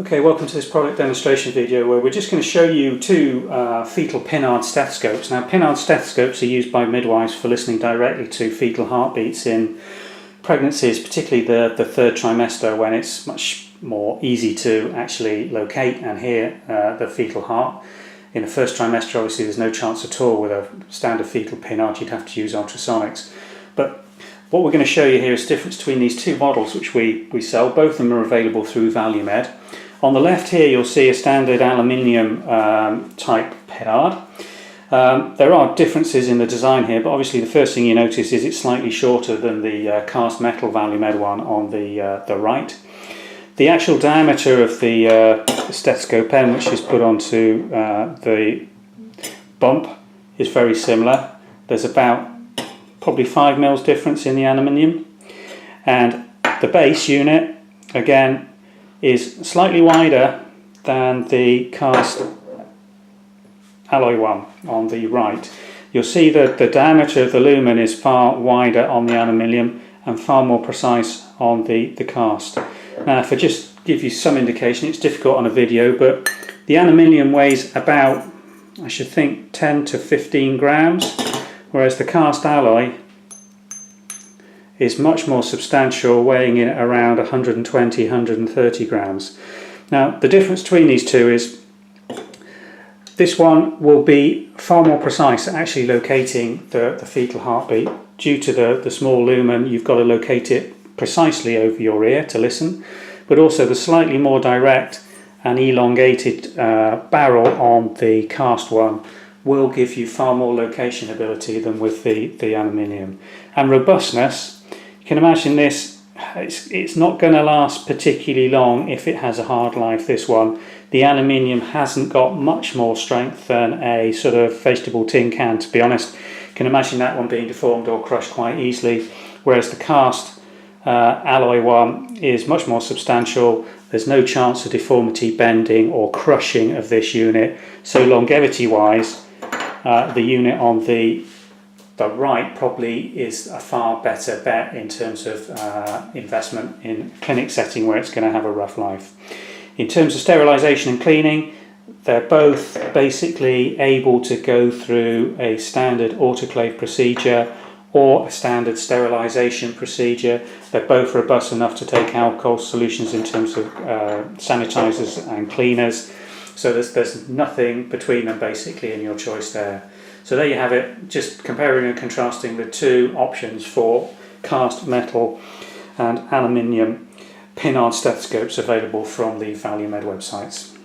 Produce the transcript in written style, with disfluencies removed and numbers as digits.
Okay, welcome to this product demonstration video where we're just going to show you two fetal pinard stethoscopes. Now, pinard stethoscopes are used by midwives for listening directly to fetal heartbeats in pregnancies, particularly the third trimester, when it's much more easy to actually locate and hear the fetal heart. In the first trimester, obviously, there's no chance at all with a standard fetal pinard. You'd have to use ultrasonics. But what we're going to show you here is the difference between these two models which we sell. Both of them are available through ValueMed. On the left here you'll see a standard aluminium type pinard. There are differences in the design here, but obviously the first thing you notice is it's slightly shorter than the cast metal ValueMed one on the right. The actual diameter of the stethoscope end, which is put onto the bump, is very similar. There's about probably 5 mils difference in the aluminium, and the base unit again is slightly wider than the cast alloy one on the right. You'll see that the diameter of the lumen is far wider on the aluminium and far more precise on the cast. Now, if I just give you some indication, it's difficult on a video, but the aluminium weighs about, I should think, 10 to 15 grams, whereas the cast alloy is much more substantial, weighing in around 120, 130 grams. Now, the difference between these two is this one will be far more precise at actually locating the fetal heartbeat. Due to the small lumen, you've got to locate it precisely over your ear to listen, but also the slightly more direct and elongated barrel on the cast one will give you far more location ability than with the aluminium. And robustness, you can imagine this, it's not going to last particularly long if it has a hard life, this one. The aluminium hasn't got much more strength than a sort of vegetable tin can, to be honest. You can imagine that one being deformed or crushed quite easily, whereas the cast alloy one is much more substantial. There's no chance of deformity, bending or crushing of this unit. So longevity wise, the unit on the right probably is a far better bet in terms of investment in a clinic setting where it's going to have a rough life. In terms of sterilisation and cleaning, they're both basically able to go through a standard autoclave procedure or a standard sterilisation procedure. They're both robust enough to take alcohol solutions in terms of sanitisers and cleaners. So there's nothing between them basically in your choice there. So there you have it, just comparing and contrasting the two options for cast metal and aluminium pinard stethoscopes available from the ValueMed websites.